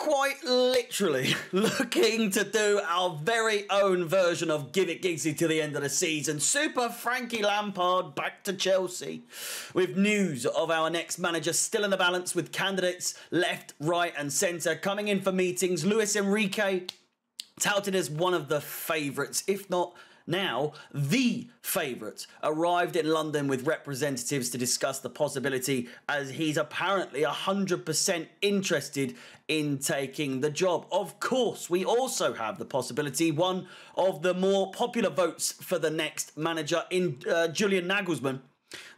quite literally looking to do our very own version of Give It Giggsy to the end of the season. Super Frankie Lampard back to Chelsea, with news of our next manager still in the balance, with candidates left, right and centre coming in for meetings. Luis Enrique, touted as one of the favourites, if not now the favourite, arrived in London with representatives to discuss the possibility, as he's apparently 100% interested in taking the job. Of course, we also have the possibility, one of the more popular votes for the next manager, in Julian Nagelsmann.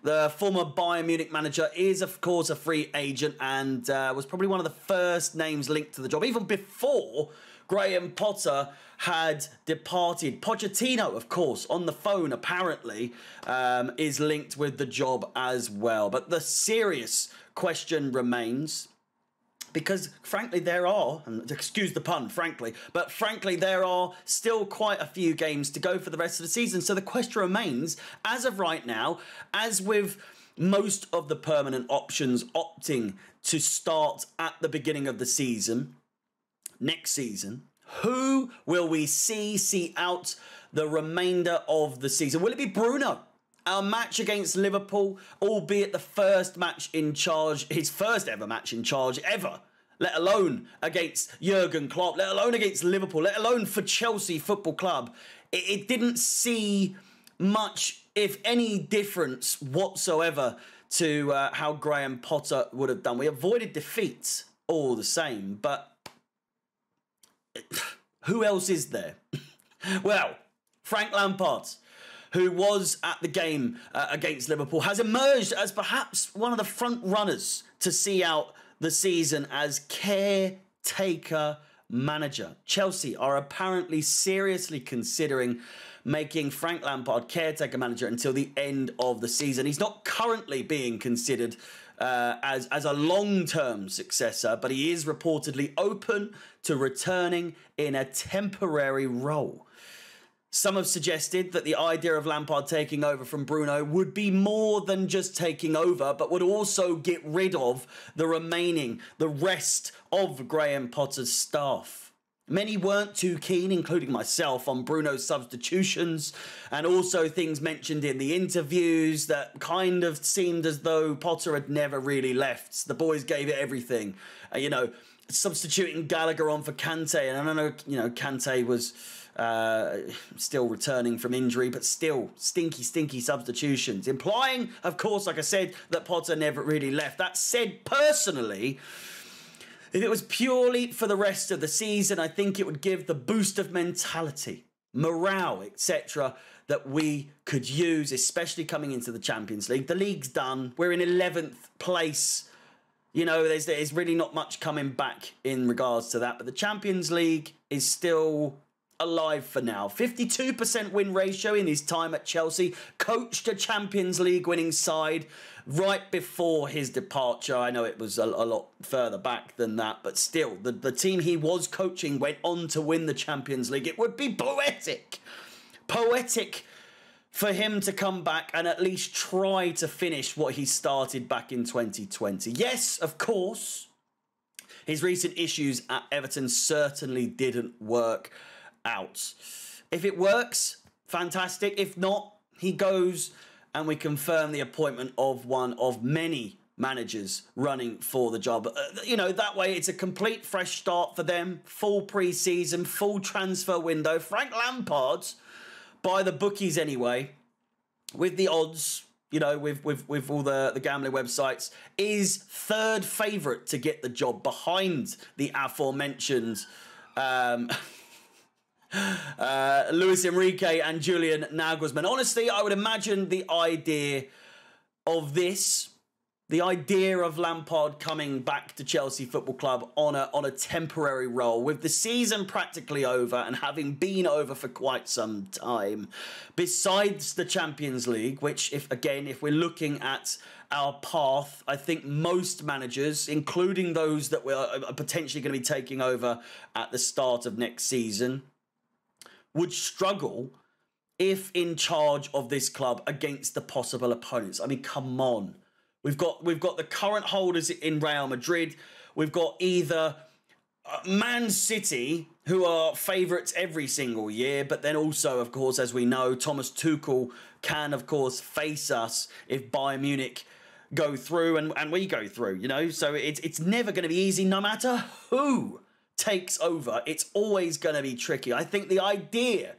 The former Bayern Munich manager is, of course, a free agent and was probably one of the first names linked to the job, even before Graham Potter had departed. Pochettino, of course, on the phone, apparently, is linked with the job as well. But the serious question remains, because frankly there are, and excuse the pun, frankly, but frankly there are still quite a few games to go for the rest of the season. So the question remains, as of right now, as with most of the permanent options opting to start at the beginning of the season, next season, who will we see out the remainder of the season? Will it be Bruno? Our match against Liverpool, albeit the first match in charge, his first ever match in charge ever, let alone against Jurgen Klopp, let alone against Liverpool, let alone for Chelsea Football Club. It didn't see much, if any, difference whatsoever to how Graham Potter would have done. We avoided defeats all the same, but who else is there? Well, Frank Lampard, who was at the game against Liverpool, has emerged as perhaps one of the front runners to see out the season as caretaker manager. Chelsea are apparently seriously considering making Frank Lampard caretaker manager until the end of the season. He's not currently being considered as a long-term successor, but he is reportedly open to returning in a temporary role. Some have suggested that the idea of Lampard taking over from Bruno would be more than just taking over, but would also get rid of the rest of Graham Potter's staff. Many weren't too keen, including myself, on Bruno's substitutions, and also things mentioned in the interviews that kind of seemed as though Potter had never really left. The boys gave it everything. Substituting Gallagher on for Kante, and I don't know, Kante was still returning from injury, but still stinky substitutions, implying, of course, like I said, that Potter never really left. That said, personally, if it was purely for the rest of the season, I think it would give the boost of mentality, morale, etc., that we could use, especially coming into the Champions League. The league's done. We're in 11th place. There's really not much coming back in regards to that. But the Champions League is still alive for now. 52% win ratio in his time at Chelsea. Coached a Champions League winning side right before his departure. I know it was a lot further back than that, but still, the team he was coaching went on to win the Champions League. It would be poetic for him to come back and at least try to finish what he started back in 2020. Yes, of course, his recent issues at Everton certainly didn't work out. If it works, fantastic. If not, he goes and we confirm the appointment of one of many managers running for the job. That way it's a complete fresh start for them. Full pre-season, full transfer window. Frank Lampard, by the bookies anyway, with the odds, with all the gambling websites, is third favourite to get the job behind the aforementioned Luis Enrique and Julian Nagelsmann. Honestly, I would imagine the idea of Lampard coming back to Chelsea Football Club on a temporary role, with the season practically over and having been over for quite some time, besides the Champions League, which, if we're looking at our path, I think most managers, including those that are potentially going to be taking over at the start of next season, would struggle if in charge of this club against the possible opponents. I mean, come on. We've got the current holders in Real Madrid. We've got either Man City, who are favourites every single year, but then also, of course, as we know, Thomas Tuchel can, of course, face us if Bayern Munich go through and we go through, you know? So it's never going to be easy, no matter who takes over. It's always going to be tricky. I think the idea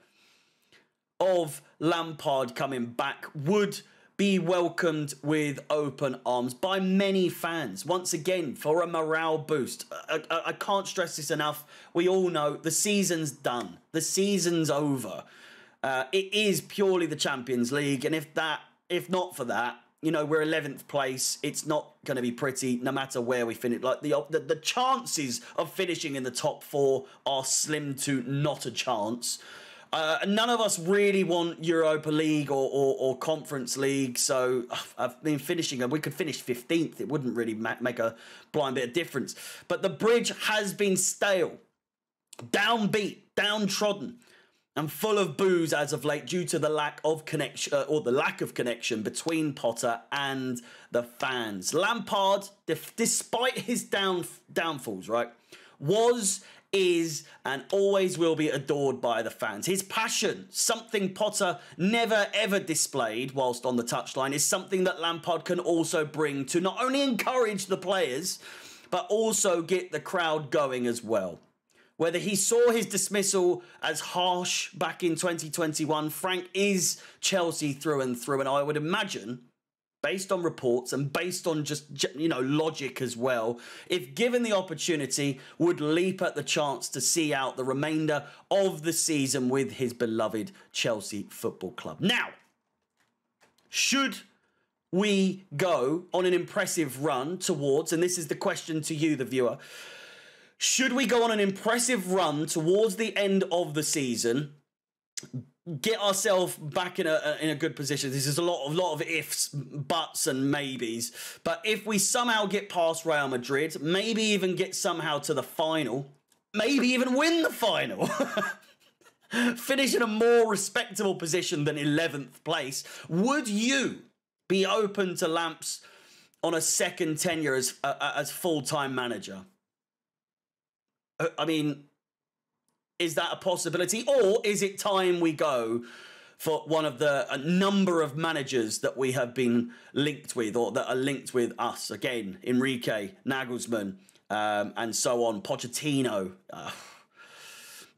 of Lampard coming back would be welcomed with open arms by many fans. Once again, for a morale boost. I can't stress this enough. We all know the season's done. The season's over. It is purely the Champions League. And if not for that, you know, we're 11th place. It's not going to be pretty no matter where we finish. Like the chances of finishing in the top 4 are slim to not a chance. None of us really want Europa League or Conference League, so I've been finishing, we could finish 15th. It wouldn't really make a blind bit of difference. But the bridge has been stale, downbeat, downtrodden, and full of boos as of late due to the lack of connection, or the lack of connection between Potter and the fans. Lampard, despite his downfalls, right, is and always will be adored by the fans. His passion, something Potter never ever displayed whilst on the touchline, is something that Lampard can also bring to not only encourage the players, but also get the crowd going as well. Whether he saw his dismissal as harsh back in 2021, Frank is Chelsea through and through, and I would imagine, based on reports and based on just, you know, logic as well, if given the opportunity, would leap at the chance to see out the remainder of the season with his beloved Chelsea Football Club. Now, should we go on an impressive run towards, and this is the question to you, the viewer, should we go on an impressive run towards the end of the season, get ourselves back in a good position? This is a lot of ifs, buts and maybes. But if we somehow get past Real Madrid, maybe even get somehow to the final, maybe even win the final, finish in a more respectable position than 11th place, would you be open to Lamps on a second tenure as full-time manager? I mean, is that a possibility? Or is it time we go for one of a number of managers that we have been linked with, or that are linked with us? Again, Enrique, Nagelsmann, and so on, Pochettino.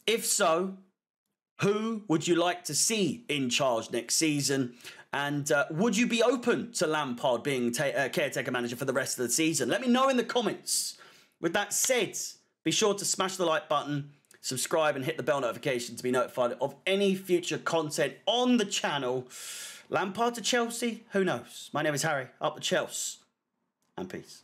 If so, who would you like to see in charge next season? And would you be open to Lampard being caretaker manager for the rest of the season? Let me know in the comments. With that said, be sure to smash the like button, subscribe and hit the bell notification to be notified of any future content on the channel. Lampard to Chelsea? Who knows? My name is Harry. Up the Chelsea. And peace.